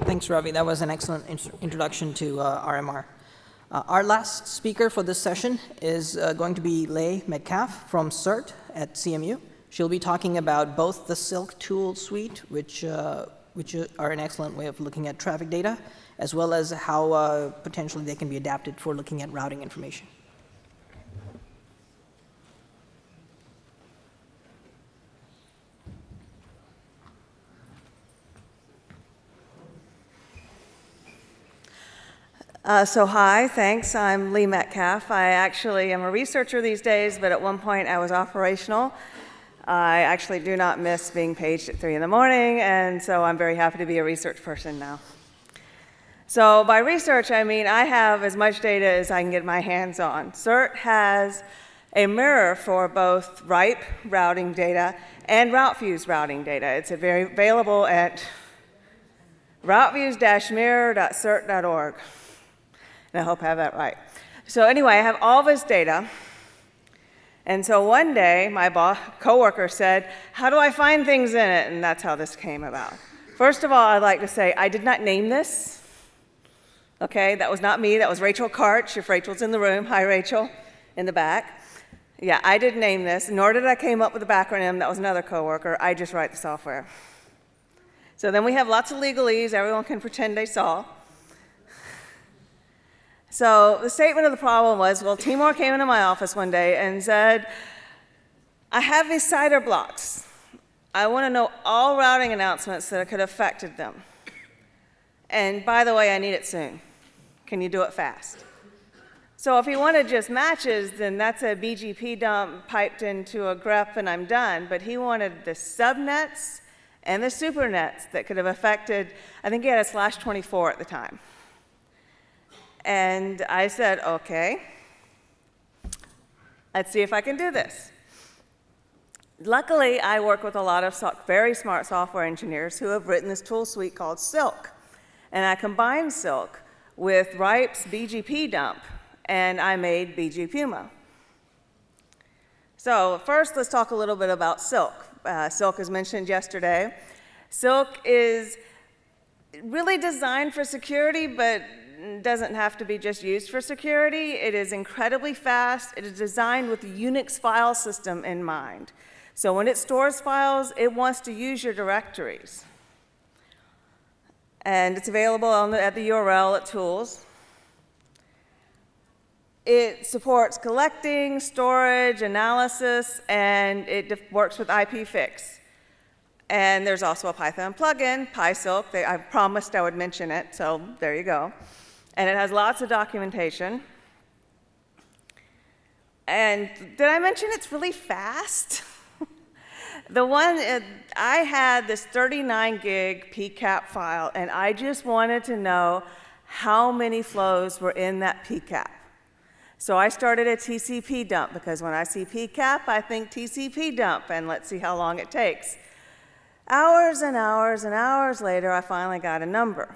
Thanks, Ravi. That was an excellent introduction to RMR. Our last speaker for this session is going to be Leigh Metcalf from CERT at CMU. She'll be talking about both the Silk tool suite, which are an excellent way of looking at traffic data, as well as how potentially they can be adapted for looking at routing information. Hi, thanks. I'm Leigh Metcalf. I actually am a researcher these days, but at one point I was operational. I actually do not miss being paged at 3 in the morning, and so I'm very happy to be a research person now. So by research, I mean I have as much data as I can get my hands on. CERT has a mirror for both RIPE routing data and RouteViews routing data. It's available at routeviews-mirror.cert.org. And I hope I have that right. So anyway, I have all this data. And so one day, my coworker said, how do I find things in it? And that's how this came about. First of all, I'd like to say I did not name this. Okay, that was not me. That was Rachel Karch, if Rachel's in the room. Hi, Rachel, in the back. Yeah, I didn't name this, nor did I come up with the acronym. That was another coworker. I just write the software. So then we have lots of legalese everyone can pretend they saw. So the statement of the problem was, well, Timur came into my office one day and said, I have these CIDR blocks. I want to know all routing announcements that could have affected them. And by the way, I need it soon. Can you do it fast? So if he wanted just matches, then that's a BGP dump piped into a grep and I'm done. But he wanted the subnets and the supernets that could have affected, I think he had a /24 at the time. And I said, okay, let's see if I can do this. Luckily, I work with a lot of very smart software engineers who have written this tool suite called Silk. And I combined Silk with RIPE's BGP dump, and I made BGPuma. So first, let's talk a little bit about Silk. Silk, as mentioned yesterday. Silk is really designed for security, but doesn't have to be just used for security. It is incredibly fast. It is designed with the Unix file system in mind. So when it stores files, it wants to use your directories. And it's available at the URL at Tools. It supports collecting, storage, analysis, and it works with IPFix. And there's also a Python plugin, PySilk. I promised I would mention it, so there you go. And it has lots of documentation. And did I mention it's really fast? I had this 39 gig PCAP file, and I just wanted to know how many flows were in that PCAP. So I started a TCP dump, because when I see PCAP, I think TCP dump, and let's see how long it takes. Hours and hours and hours later, I finally got a number.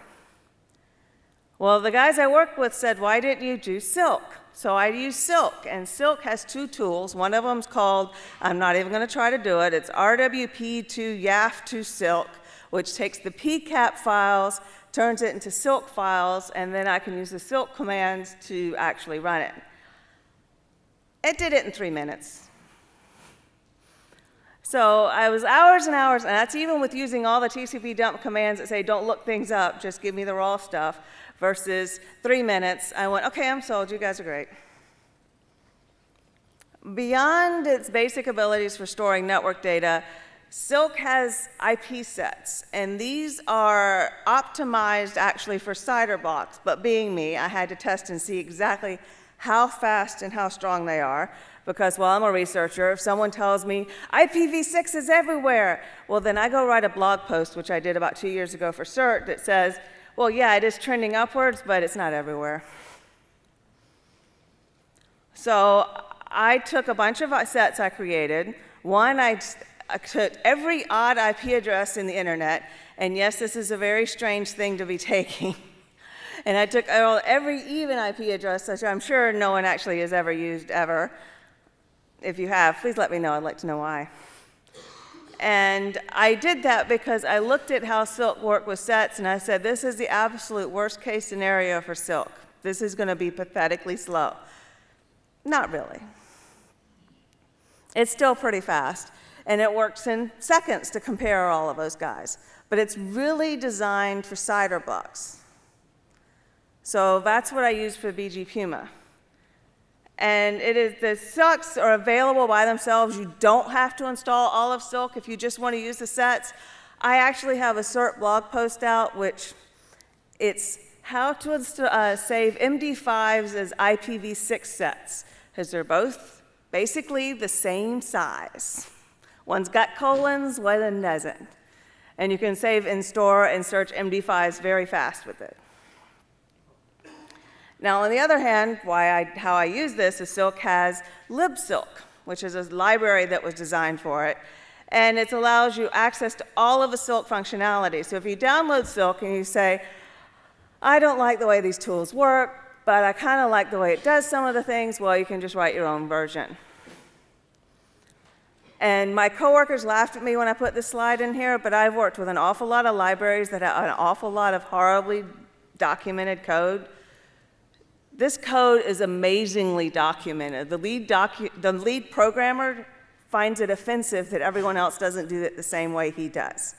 Well, the guys I worked with said, why didn't you do Silk? So I used Silk, and Silk has two tools. One of them's called, I'm not even going to try to do it, it's RWP to YAF to Silk, which takes the PCAP files, turns it into Silk files, and then I can use the Silk commands to actually run it. It did it in 3 minutes. So I was hours and hours, and that's even with using all the TCP dump commands that say don't look things up, just give me the raw stuff, versus 3 minutes. I went, okay, I'm sold, you guys are great. Beyond its basic abilities for storing network data, Silk has IP sets, and these are optimized actually for CIDR blocks, but being me, I had to test and see exactly how fast and how strong they are, because while I'm a researcher, if someone tells me IPv6 is everywhere, well then I go write a blog post, which I did about 2 years ago for CERT, that says, well yeah, it is trending upwards, but it's not everywhere. So I took a bunch of sets I created. One, I took every odd IP address in the internet, and yes, this is a very strange thing to be taking. And I took every even IP address, which I'm sure no one actually has ever used ever. If you have, please let me know. I'd like to know why. And I did that because I looked at how silk worked with sets, and I said, this is the absolute worst case scenario for silk. This is going to be pathetically slow. Not really. It's still pretty fast, and it works in seconds to compare all of those guys. But it's really designed for cider blocks. So that's what I use for BGPuma. And the silks are available by themselves. You don't have to install all of silk if you just want to use the sets. I actually have a CERT blog post out, which it's how to save MD5s as IPv6 sets, because they're both basically the same size. One's got colons, one doesn't. And you can save and store and search MD5s very fast with it. Now, on the other hand, how I use this is Silk has libsilk, which is a library that was designed for it. And it allows you access to all of the Silk functionality. So if you download Silk and you say, I don't like the way these tools work, but I kind of like the way it does some of the things, well, you can just write your own version. And my coworkers laughed at me when I put this slide in here, but I've worked with an awful lot of libraries that have an awful lot of horribly documented code. This code is amazingly documented. The lead programmer finds it offensive that everyone else doesn't do it the same way he does.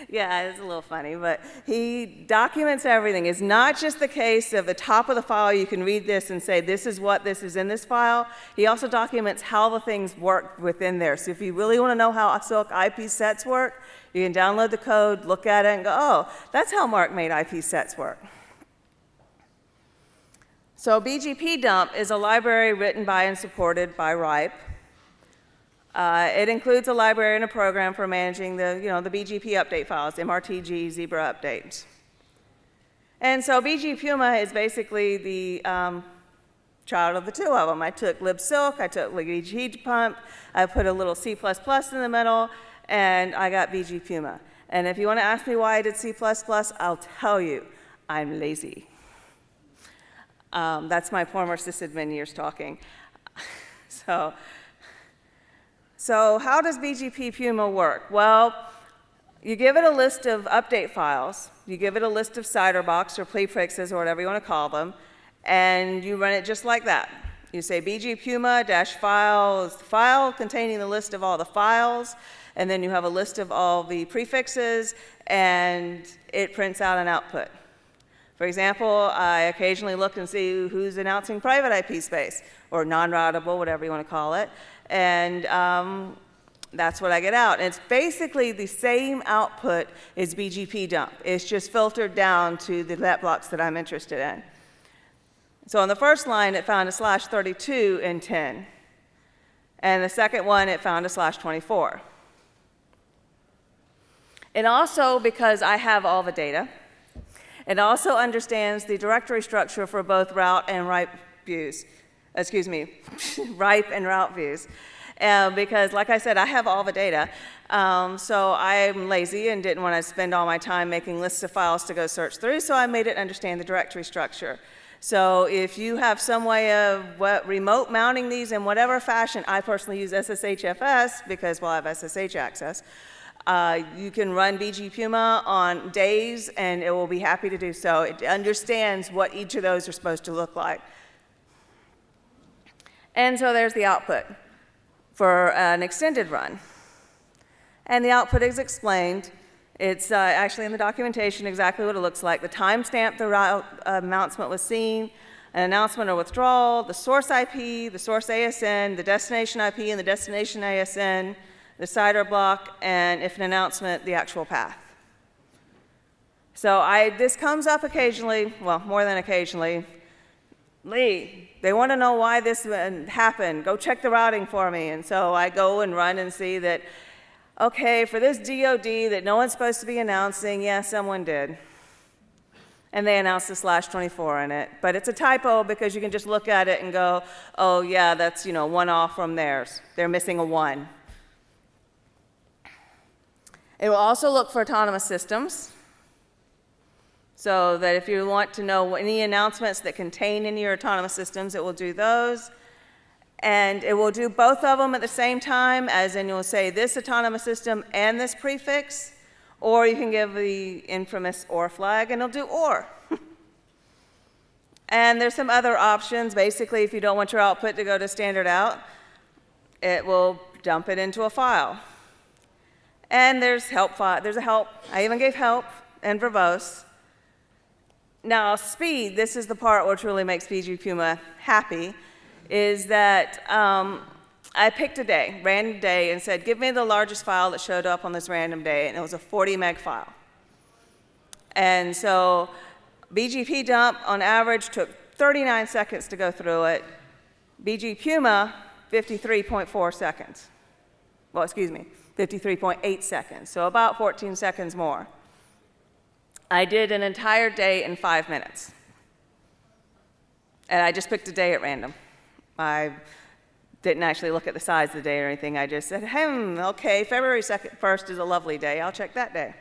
Yeah, it's a little funny, but he documents everything. It's not just the case of the top of the file, you can read this and say, this is what this is in this file. He also documents how the things work within there. So if you really want to know how Silk IP sets work, you can download the code, look at it, and go, oh, that's how Mark made IP sets work. So BGPdump is a library written by and supported by RIPE. It includes a library and a program for managing the BGP update files, MRTG, Zebra updates. And so BGPuma is basically the child of the two of them. I took libsilk, I took BGPump, I put a little C++ in the middle, and I got BGPuma. And if you want to ask me why I did C++, I'll tell you, I'm lazy. That's my former sysadmin years talking. So how does BGPuma work? Well, you give it a list of update files, you give it a list of CIDRBox or prefixes or whatever you want to call them, and you run it just like that. You say BGPuma-file is the file containing the list of all the files, and then you have a list of all the prefixes, and it prints out an output. For example, I occasionally look and see who's announcing private IP space, or non-routable, whatever you want to call it, and that's what I get out. And it's basically the same output as BGPdump. It's just filtered down to the net blocks that I'm interested in. So on the first line, it found a /32 in 10. And the second one, it found a /24. And also, because I have all the data, it also understands the directory structure for both route and RIPE views. Excuse me, RIPE and route views. Because, like I said, I have all the data. So I'm lazy and didn't want to spend all my time making lists of files to go search through, so I made it understand the directory structure. So if you have some way of remote mounting these in whatever fashion, I personally use SSHFS because, well, I have SSH access. You can run BGPuma on days, and it will be happy to do so. It understands what each of those are supposed to look like. And so there's the output for an extended run. And the output is explained. It's actually in the documentation exactly what it looks like. The timestamp the route announcement was seen, an announcement or withdrawal, the source IP, the source ASN, the destination IP and the destination ASN, the CIDR block, and if an announcement, the actual path. So this comes up occasionally, well, more than occasionally. Leigh, they want to know why this happened. Go check the routing for me. And so I go and run and see that, okay, for this DOD that no one's supposed to be announcing, yeah, someone did. And they announced the /24 in it. But it's a typo because you can just look at it and go, oh, yeah, that's, one off from theirs. They're missing a 1. It will also look for autonomous systems, so that if you want to know any announcements that contain any of your autonomous systems, it will do those. And it will do both of them at the same time, as in you'll say this autonomous system and this prefix, or you can give the infamous OR flag, and it'll do OR. And there's some other options. Basically, if you don't want your output to go to standard out, it will dump it into a file. And there's help file. There's a help. I even gave help and verbose. Now, speed, this is the part which really makes BGPuma happy, is that I picked a day, random day, and said, give me the largest file that showed up on this random day, and it was a 40 meg file. And so BGP dump, on average, took 39 seconds to go through it. BGPuma, 53.4 seconds. Well, excuse me, 53.8 seconds, so about 14 seconds more. I did an entire day in 5 minutes. And I just picked a day at random. I didn't actually look at the size of the day or anything. I just said, okay, February 1st is a lovely day. I'll check that day.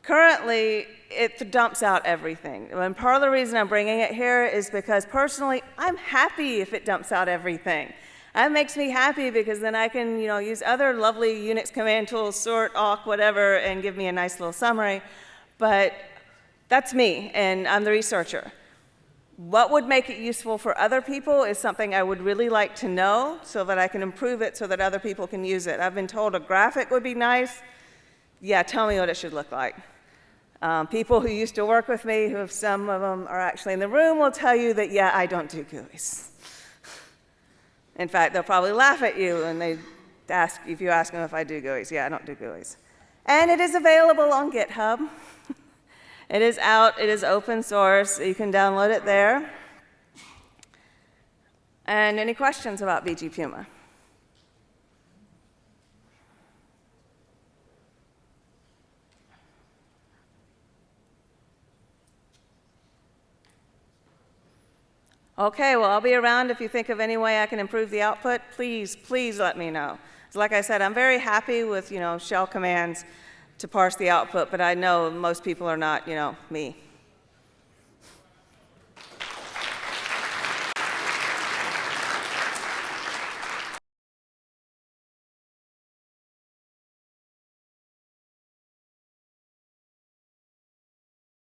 Currently, it dumps out everything. And part of the reason I'm bringing it here is because personally, I'm happy if it dumps out everything. That makes me happy because then I can, use other lovely Unix command tools, CERT, awk, whatever, and give me a nice little summary. But that's me, and I'm the researcher. What would make it useful for other people is something I would really like to know so that I can improve it so that other people can use it. I've been told a graphic would be nice. Yeah, tell me what it should look like. People who used to work with me, who some of them are actually in the room, will tell you that, yeah, I don't do GUIs. In fact, they'll probably laugh at you when they ask, if you ask them if I do GUIs. Yeah, I don't do GUIs. And it is available on GitHub. It is out, it is open source, you can download it there. And any questions about BGPuma? Okay, well, I'll be around if you think of any way I can improve the output. Please, please let me know. So like I said, I'm very happy with, shell commands to parse the output, but I know most people are not, me.